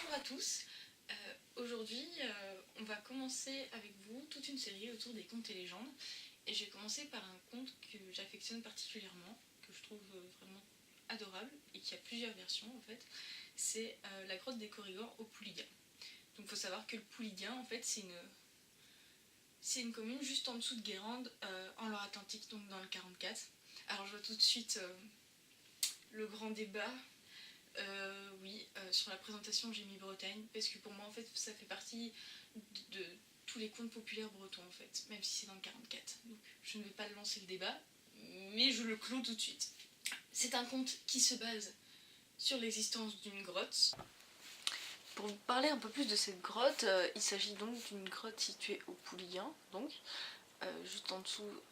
Bonjour à tous, aujourd'hui on va commencer avec vous toute une série autour des contes et légendes et je vais commencer par un conte que j'affectionne particulièrement, que je trouve vraiment adorable et qui a plusieurs versions en fait. C'est La grotte des Corrigans au Pouliguen. Donc il faut savoir que le Pouliguen en fait c'est une commune juste en dessous de Guérande en Loire-Atlantique, donc dans le 44. Alors je vois tout de suite le grand débat. Oui, sur la présentation j'ai mis Bretagne parce que pour moi en fait ça fait partie de tous les contes populaires bretons en fait, même si c'est dans le 44. Donc je ne vais pas lancer le débat, mais je le clôt tout de suite. C'est un conte qui se base sur l'existence d'une grotte. Pour vous parler un peu plus de cette grotte, il s'agit donc d'une grotte située au Pouliguen, donc juste en dessous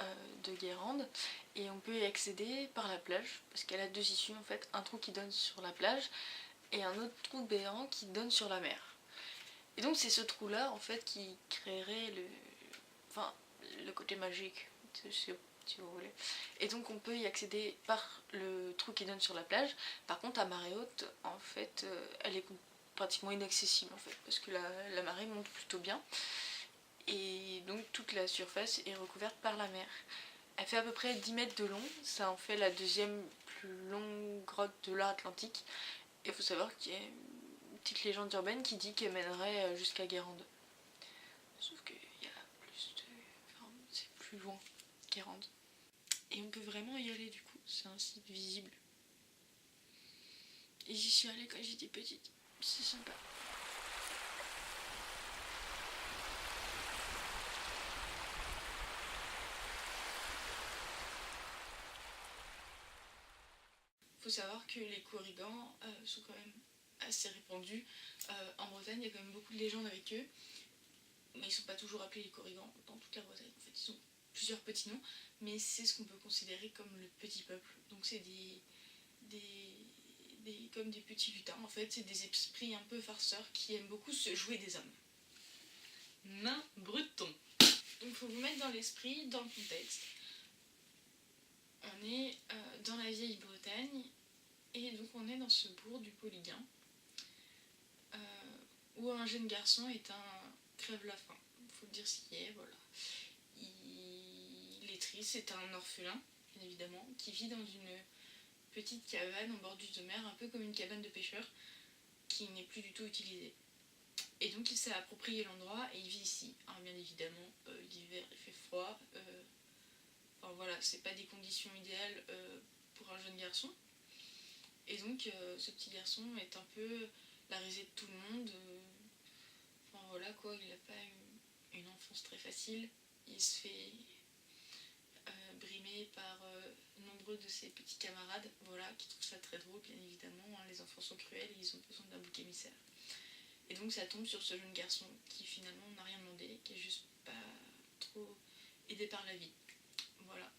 de Guérande, et on peut y accéder par la plage parce qu'elle a deux issues en fait, un trou qui donne sur la plage et un autre trou béant qui donne sur la mer. Et donc c'est ce trou là en fait qui créerait le côté magique, si vous voulez. Et donc on peut y accéder par le trou qui donne sur la plage. Par contre à marée haute en fait elle est pratiquement inaccessible en fait parce que la marée monte plutôt bien. Et donc toute la surface est recouverte par la mer. Elle fait à peu près 10 mètres de long, ça en fait la deuxième plus longue grotte de l'Atlantique. Et il faut savoir qu'il y a une petite légende urbaine qui dit qu'elle mènerait jusqu'à Guérande. Sauf qu'il y a plus de... Enfin, c'est plus loin, Guérande. Et on peut vraiment y aller du coup, c'est un site visible. Et j'y suis allée quand j'étais petite, c'est sympa. Faut savoir que les Corrigans sont quand même assez répandus. En Bretagne, il y a quand même beaucoup de légendes avec eux. Mais ils sont pas toujours appelés les Corrigans dans toute la Bretagne. En fait, ils ont plusieurs petits noms, mais c'est ce qu'on peut considérer comme le petit peuple. Donc c'est comme des petits lutins. En fait, c'est des esprits un peu farceurs qui aiment beaucoup se jouer des hommes. Nains bretons. Donc faut vous mettre dans l'esprit, dans le contexte. On est dans la vieille Bretagne et donc on est dans ce bourg du Pouliguen où un jeune garçon est un crève-la-faim. Il faut le dire ce qui est, voilà. Il est triste, c'est un orphelin, bien évidemment, qui vit dans une petite cabane en bordure de mer, un peu comme une cabane de pêcheur, qui n'est plus du tout utilisée. Et donc il s'est approprié l'endroit et il vit ici. Alors bien évidemment, l'hiver il fait froid, enfin voilà, c'est pas des conditions idéales pour un jeune garçon. Et donc ce petit garçon est un peu la risée de tout le monde. Enfin voilà quoi, il n'a pas une enfance très facile. Il se fait brimé par nombreux de ses petits camarades, voilà, qui trouvent ça très drôle, bien évidemment. Hein, les enfants sont cruels et ils ont besoin d'un bouc émissaire. Et donc ça tombe sur ce jeune garçon qui finalement n'a rien demandé, qui est juste pas trop aidé par la vie. Voilà.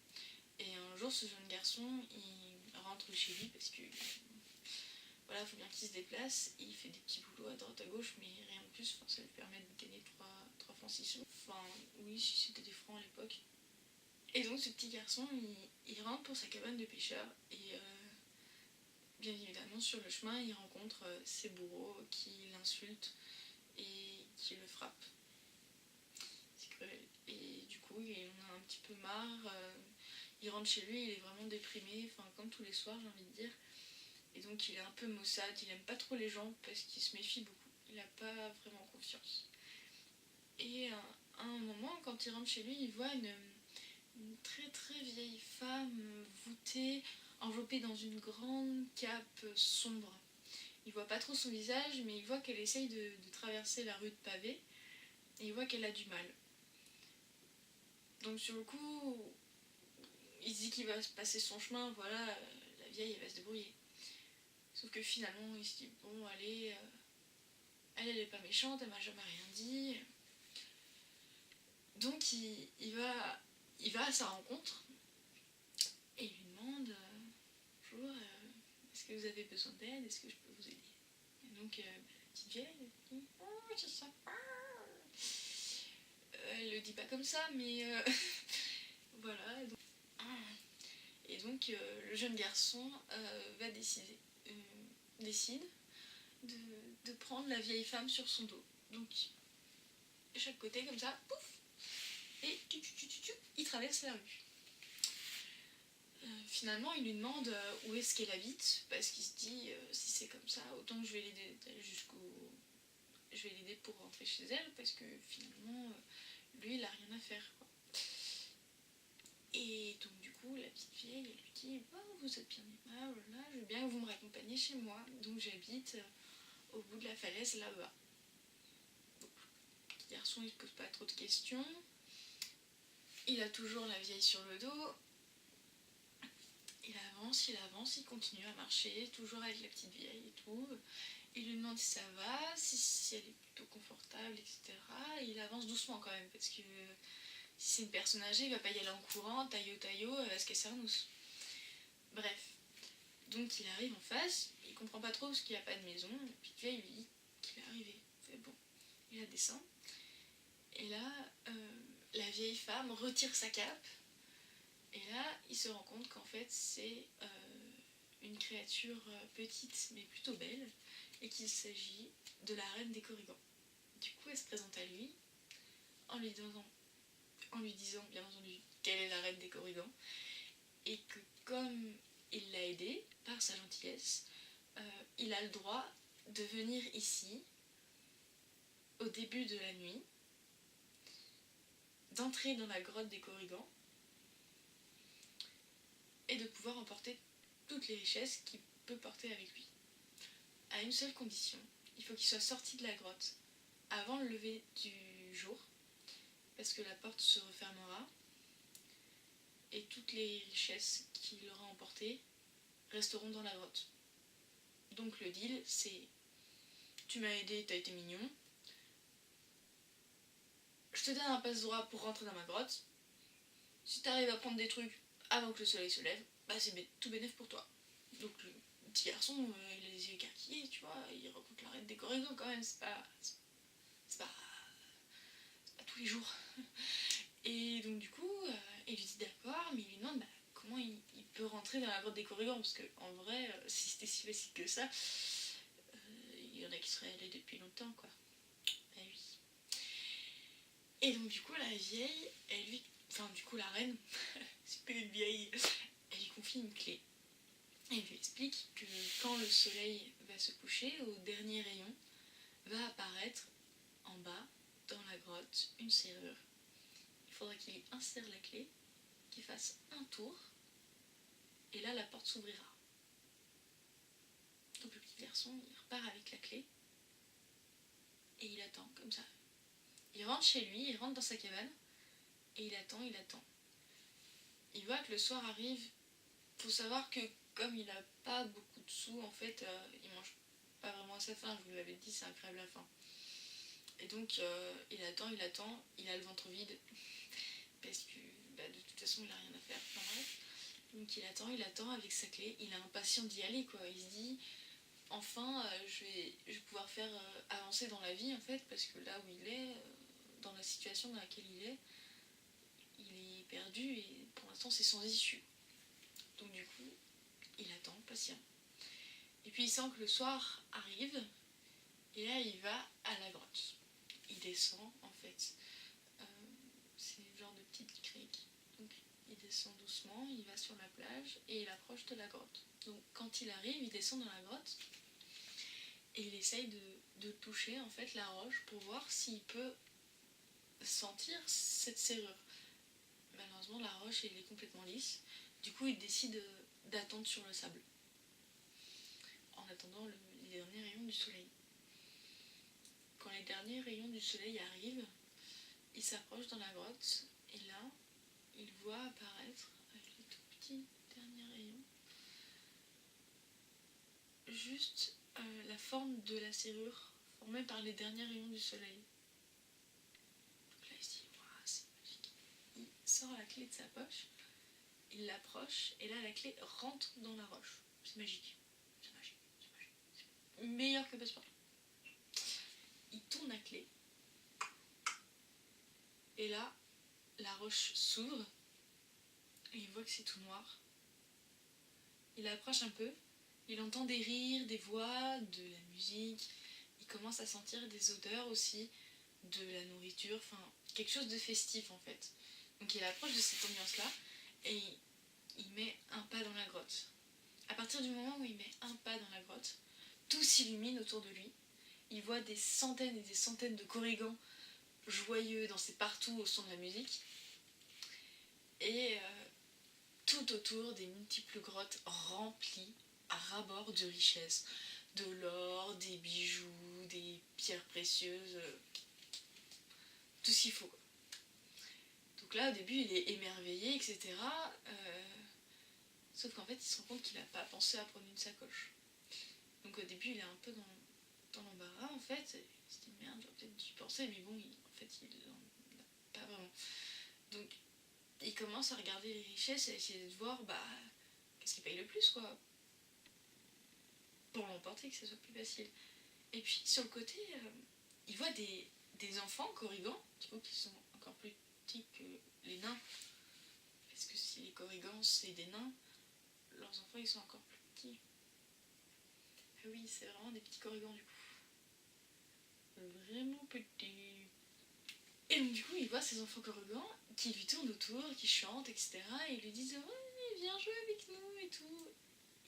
Et un jour, ce jeune garçon, il rentre chez lui parce que voilà, il faut bien qu'il se déplace. Il fait des petits boulots à droite à gauche, mais rien de plus. Enfin, ça lui permet de gagner 3 francs 6 sous. Enfin, oui, si c'était des francs à l'époque. Et donc ce petit garçon, il rentre pour sa cabane de pêcheur et bien évidemment sur le chemin il rencontre ses bourreaux qui l'insultent et qui le frappent. C'est cruel. Et du coup il en a un petit peu marre, il rentre chez lui, il est vraiment déprimé, enfin comme tous les soirs j'ai envie de dire. Et donc il est un peu maussade, il aime pas trop les gens parce qu'il se méfie beaucoup, il a pas vraiment confiance. Et à un moment quand il rentre chez lui il voit une très très vieille femme voûtée, enveloppée dans une grande cape sombre. Il voit pas trop son visage, mais il voit qu'elle essaye de traverser la rue de pavé, et il voit qu'elle a du mal. Donc sur le coup, il se dit qu'il va se passer son chemin, voilà, la vieille elle va se débrouiller. Sauf que finalement il se dit, bon allez, elle est pas méchante, elle m'a jamais rien dit. Donc il va à sa rencontre, et il lui demande bonjour, est-ce que vous avez besoin d'aide, est-ce que je peux vous aider? Et donc la petite vieille elle dit oh c'est sympa. Elle le dit pas comme ça mais voilà. Et donc le jeune garçon décide de prendre la vieille femme sur son dos. Donc, de chaque côté, comme ça, pouf, et il traverse la rue. Finalement, il lui demande où est-ce qu'elle habite, parce qu'il se dit, si c'est comme ça, autant que je vais l'aider je vais l'aider pour rentrer chez elle, parce que finalement, lui, il a rien à faire, quoi. Et donc du coup, la petite vieille, elle lui dit, oh, vous êtes bien aimable, là, je veux bien que vous me raccompagniez chez moi. Donc j'habite au bout de la falaise, là-bas. Donc, le petit garçon, il ne se pose pas trop de questions. Il a toujours la vieille sur le dos. Il avance, il continue à marcher, toujours avec la petite vieille et tout. Il lui demande si ça va, si elle est plutôt confortable, etc. Et il avance doucement quand même, parce que si c'est une personne âgée, il va pas y aller en courant, taillot, elle va se casser un os. Bref. Donc il arrive en face, il comprend pas trop parce qu'il n'y a pas de maison, et puis tu vois, il lui dit qu'il est arrivé. C'est bon. Il la descend. Et là, la vieille femme retire sa cape. Et là, il se rend compte qu'en fait, c'est une créature petite mais plutôt belle, et qu'il s'agit de la reine des Corrigans. Du coup, elle se présente à lui en lui disant bien entendu qu'elle est la reine des Corrigans, et que comme il l'a aidée par sa gentillesse, il a le droit de venir ici au début de la nuit, d'entrer dans la grotte des Corrigans et de pouvoir emporter toutes les richesses qu'il peut porter avec lui. À une seule condition, il faut qu'il soit sorti de la grotte avant le lever du jour, parce que la porte se refermera et toutes les richesses qu'il aura emportées resteront dans la grotte. Donc le deal, c'est tu m'as aidé, t'as été mignon, je te donne un passe-droit pour rentrer dans ma grotte. Si t'arrives à prendre des trucs avant que le soleil se lève, bah c'est tout bénef pour toi. Donc le petit garçon, il a les yeux écarquillés, tu vois, il rencontre la reine des Corrigans quand même, c'est pas tous les jours. Et donc du coup, il lui dit d'accord, mais il lui demande comment il peut rentrer dans la grotte des Corrigans, parce qu'en vrai, si c'était si facile que ça, il y en a qui seraient allés depuis longtemps, quoi. Bah oui. Et donc du coup, la vieille, la reine, super vieille, elle lui confie une clé. Et elle lui explique que quand le soleil va se coucher, au dernier rayon, va apparaître en bas, dans la grotte, une serrure. Il faudra qu'il insère la clé, qu'il fasse un tour, et là la porte s'ouvrira. Donc le petit garçon, il repart avec la clé, et il attend comme ça. Il rentre chez lui, il rentre dans sa cabane, et il attend. Il voit que le soir arrive. Faut savoir que comme il n'a pas beaucoup de sous, en fait, il mange pas vraiment à sa faim, je vous l'avais dit, c'est un crève la faim. Et donc il attend, il a le ventre vide, parce que de toute façon il n'a rien à faire. Enfin, bref. Donc il attend avec sa clé, il est impatient d'y aller, quoi. Il se dit, enfin je vais pouvoir faire avancer dans la vie, en fait, parce que là où il est, dans la situation dans laquelle il est perdu et pour l'instant c'est sans issue. Donc du coup, il attend, patient. Et puis il sent que le soir arrive, et là il va à la grotte. Il descend, en fait. C'est le genre de petite crique. Donc il descend doucement, il va sur la plage, et il approche de la grotte. Donc quand il arrive, il descend dans la grotte, et il essaye de toucher, en fait, la roche pour voir s'il peut sentir cette serrure. Malheureusement, la roche, elle est complètement lisse. Du coup, il décide d'attendre sur le sable, en attendant les derniers rayons du soleil. Quand les derniers rayons du soleil arrivent, il s'approche dans la grotte, et là, il voit apparaître, avec les tout petits derniers rayons, juste la forme de la serrure formée par les derniers rayons du soleil. Donc là, il se dit, waouh, c'est magique. Il sort la clé de sa poche, il l'approche, et là, la clé rentre dans la roche. C'est magique. C'est meilleur que Passepartout. Il tourne la clé, et là, la roche s'ouvre, et il voit que c'est tout noir. Il approche un peu, Il entend des rires, des voix, de la musique. Il commence à sentir des odeurs aussi, de la nourriture, enfin quelque chose de festif en fait. Donc il approche de cette ambiance-là et il met un pas dans la grotte. À partir du moment où il met un pas dans la grotte, tout s'illumine autour de lui. Il voit des centaines et des centaines de korrigans joyeux, danser partout au son de la musique. Et tout autour des multiples grottes remplies à ras-bord de richesses. De l'or, des bijoux, des pierres précieuses, tout ce qu'il faut. Donc là, au début, il est émerveillé, etc. Sauf qu'en fait, il se rend compte qu'il n'a pas pensé à prendre une sacoche. Donc au début, il est un peu dans l'embarras, en fait. Il se dit, merde, j'aurais peut-être dû y penser, mais bon, en fait, il n'en a pas vraiment. Donc, il commence à regarder les richesses et à essayer de voir, qu'est-ce qui paye le plus, quoi. Pour l'emporter, que ce soit plus facile. Et puis, sur le côté, il voit des enfants korrigans, du coup, qui sont encore plus petits que les nains. Parce que si les korrigans, c'est des nains, leurs enfants, ils sont encore plus petits. Ah oui, c'est vraiment des petits korrigans, du coup. Vraiment petits. Et donc, du coup, il voit ces enfants korrigans qui lui tournent autour, qui chantent, etc. Et ils lui disent, ouais, viens jouer avec nous et tout.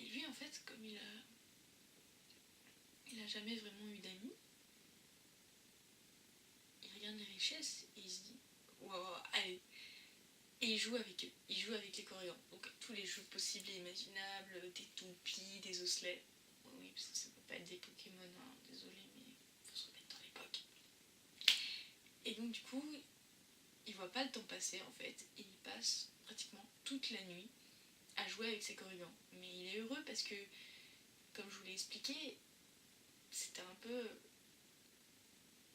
Et lui, en fait, comme il a jamais vraiment eu d'amis, il regarde les richesses et il se dit, wow, allez. Et il joue avec eux, il joue avec les korrigans. Donc tous les jeux possibles et imaginables, des toupies, des osselets. Oui, parce que ça peut pas être des Pokémon, hein, désolé, mais faut se remettre dans l'époque. Et donc du coup, il voit pas le temps passer en fait, et il passe pratiquement toute la nuit à jouer avec ses korrigans. Mais il est heureux parce que, comme je vous l'ai expliqué, c'était un peu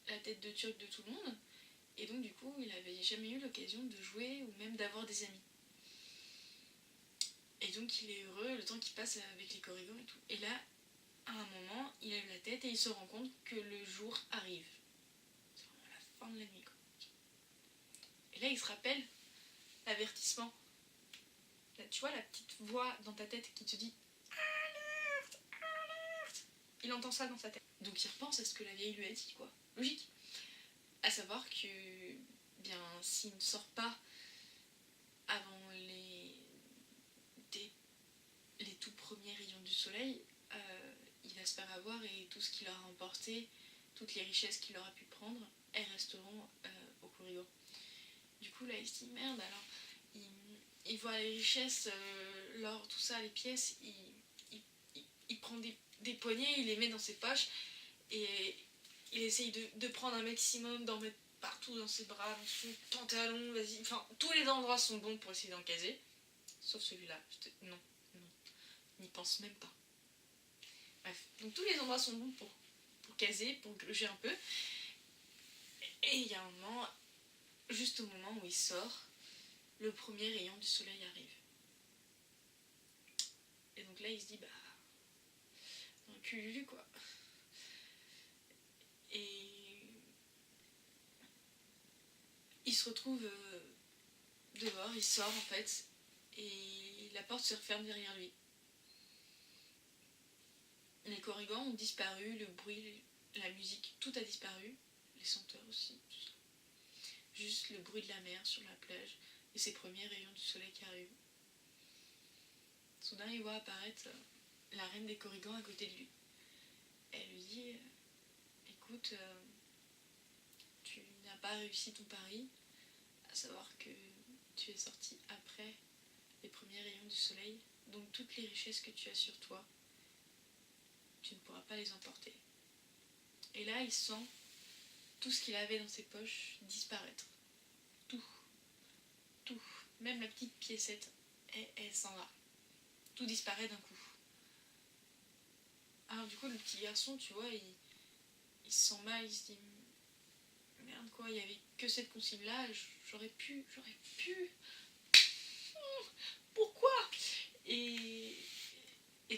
la tête de turc de tout le monde. Et donc du coup, il avait jamais eu l'occasion de jouer ou même d'avoir des amis. Et donc il est heureux le temps qu'il passe avec les korrigans et tout. Et là, à un moment, il lève la tête et il se rend compte que le jour arrive. C'est vraiment la fin de la nuit, quoi. Et là, il se rappelle l'avertissement. Là, tu vois la petite voix dans ta tête qui te dit alerte, alerte. Il entend ça dans sa tête. Donc il repense à ce que la vieille lui a dit, quoi. Logique. À savoir que, bien, s'il ne sort pas avant les tout premiers rayons du soleil, il va se faire avoir et tout ce qu'il aura emporté, toutes les richesses qu'il aura pu prendre, elles resteront au Corrigan. Du coup, là, il se dit merde, alors il voit les richesses, l'or, tout ça, les pièces, il prend des poignées, il les met dans ses poches et il essaye de prendre un maximum, d'en mettre partout dans ses bras, dans son pantalon, vas-y. Enfin, tous les endroits sont bons pour essayer d'en caser. Sauf celui-là. Non, n'y pense même pas. Bref, donc tous les endroits sont bons pour caser, pour gruger un peu. Et il y a un moment, juste au moment où il sort, le premier rayon du soleil arrive. Et donc là, il se dit, un cululu, quoi. Et il se retrouve dehors, il sort en fait, et la porte se referme derrière lui. Les korrigans ont disparu, le bruit, la musique, tout a disparu, les senteurs aussi, tout ça. Juste le bruit de la mer sur la plage et ces premiers rayons du soleil qui arrivent. Soudain, il voit apparaître la reine des korrigans à côté de lui. Elle lui dit écoute, tu n'as pas réussi ton pari, à savoir que tu es sorti après les premiers rayons du soleil, donc toutes les richesses que tu as sur toi, tu ne pourras pas les emporter. Et là, il sent tout ce qu'il avait dans ses poches disparaître. Tout. Tout. Même la petite piécette, elle s'en va. Tout disparaît d'un coup. Alors du coup, le petit garçon, tu vois, il se sent mal, il se dit merde quoi, il n'y avait que cette consigne là, j'aurais pu. Pourquoi et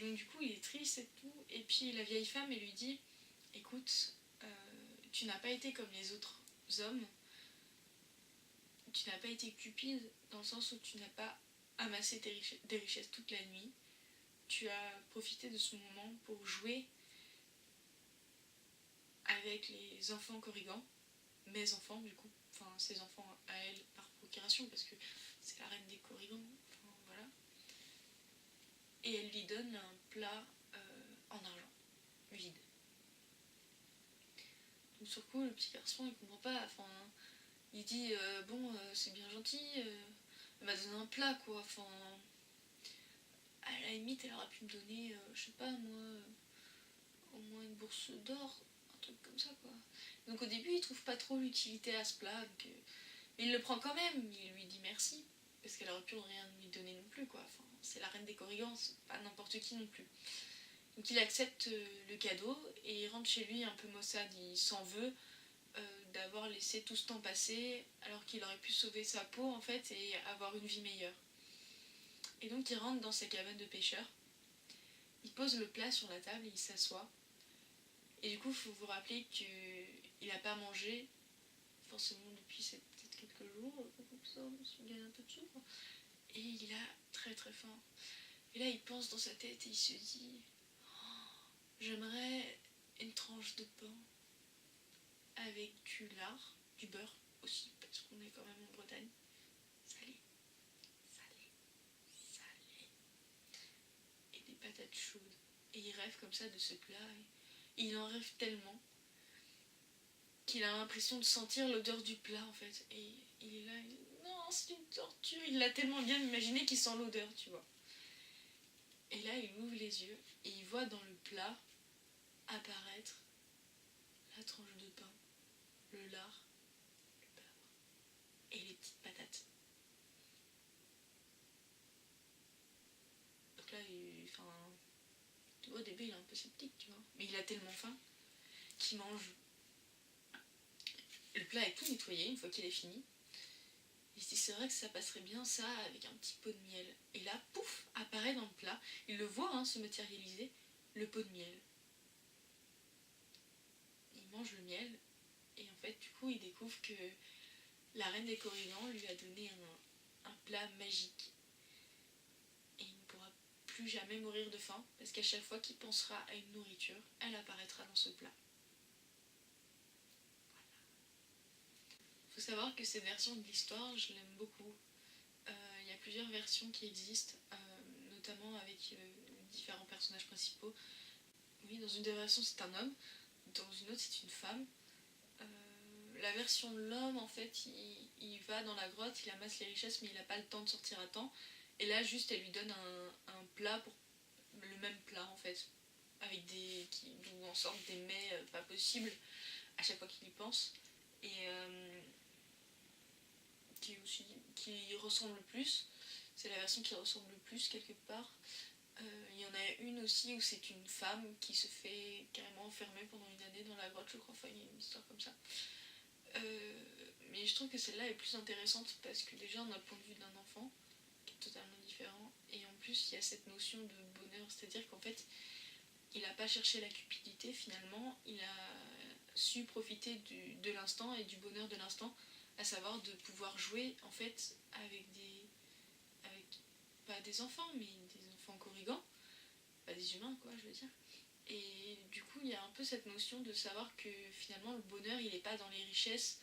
donc du coup, il est triste et tout. Et puis la vieille femme, elle lui dit écoute, tu n'as pas été comme les autres hommes, tu n'as pas été cupide dans le sens où tu n'as pas amassé des richesses toute la nuit. tu as profité de ce moment pour jouer avec les enfants Corrigan, mes enfants du coup, enfin ses enfants à elle par procuration parce que c'est la reine des Corrigans, enfin voilà. Et elle lui donne un plat en argent, vide. Donc sur le coup, le petit garçon il comprend pas, enfin il dit bon c'est bien gentil, elle m'a donné un plat quoi, enfin à la limite elle aurait pu me donner, je sais pas moi, au moins une bourse d'or, un truc comme ça quoi. Donc au début il trouve pas trop l'utilité à ce plat, donc il le prend quand même, il lui dit merci, parce qu'elle aurait pu rien lui donner non plus quoi, enfin c'est la reine des Corrigans, c'est pas n'importe qui non plus. Donc il accepte le cadeau et il rentre chez lui un peu maussade, il s'en veut d'avoir laissé tout ce temps passer alors qu'il aurait pu sauver sa peau en fait et avoir une vie meilleure. Et donc il rentre dans sa cabane de pêcheur, il pose le plat sur la table et il s'assoit. Et du coup il faut vous rappeler qu'il n'a pas mangé forcément depuis peut-être quelques jours, comme ça, il gagne un peu de sucre. Et il a très très faim. Et là il pense dans sa tête et il se dit j'aimerais une tranche de pain avec du lard, du beurre aussi, parce qu'on est quand même en Bretagne. Salé, salé, salé. Et des patates chaudes. Et il rêve comme ça de ce plat. Et il en rêve tellement qu'il a l'impression de sentir l'odeur du plat en fait. Et il est là, il dit, non, c'est une torture. Il l'a tellement bien imaginé qu'il sent l'odeur, tu vois. Et là, il ouvre les yeux et il voit dans le plat apparaître la tranche de pain, le lard, le beurre et les petites patates. Donc là, au début, il est un peu sceptique, tu vois. Mais il a tellement faim qu'il mange. Le plat est tout nettoyé une fois qu'il est fini. Il se dit, c'est vrai que ça passerait bien ça avec un petit pot de miel. Et là, pouf, apparaît dans le plat. Il le voit se matérialiser, le pot de miel. Il mange le miel. Et en fait, du coup, il découvre que la reine des Corrigans lui a donné un plat magique. Et il ne pourra plus jamais mourir de faim, parce qu'à chaque fois qu'il pensera à une nourriture, elle apparaîtra dans ce plat. Il faut savoir que cette version de l'histoire, je l'aime beaucoup. Il y a plusieurs versions qui existent, notamment avec différents personnages principaux. Oui, dans une des versions c'est un homme, dans une autre c'est une femme. La version de l'homme, en fait, il va dans la grotte, il amasse les richesses, mais il n'a pas le temps de sortir à temps. Et là, juste, elle lui donne un plat, le même plat, en fait, avec d'où en sortent des mets pas possibles à chaque fois qu'il y pense. Et qui ressemble le plus. C'est la version qui ressemble le plus, quelque part. Il y en a une aussi où c'est une femme qui se fait carrément enfermer pendant une année dans la grotte, je crois. Enfin, il y a une histoire comme ça. Mais je trouve que celle-là est plus intéressante parce que déjà on a le point de vue d'un enfant qui est totalement différent et en plus il y a cette notion de bonheur, c'est-à-dire qu'en fait il n'a pas cherché la cupidité finalement, il a su profiter de l'instant et du bonheur de l'instant, à savoir de pouvoir jouer en fait avec pas des enfants mais des enfants Corrigans, pas des humains quoi je veux dire. Et du coup, il y a un peu cette notion de savoir que finalement le bonheur, il n'est pas dans les richesses.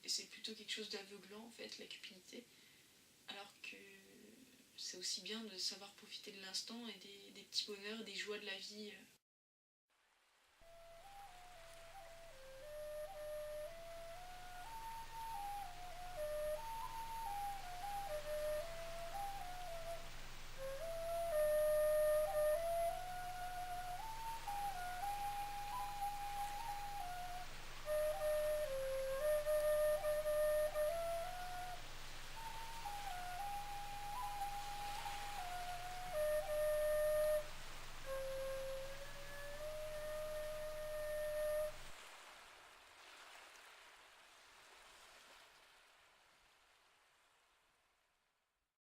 Et c'est plutôt quelque chose d'aveuglant, en fait, la cupidité. Alors que c'est aussi bien de savoir profiter de l'instant et des petits bonheurs, des joies de la vie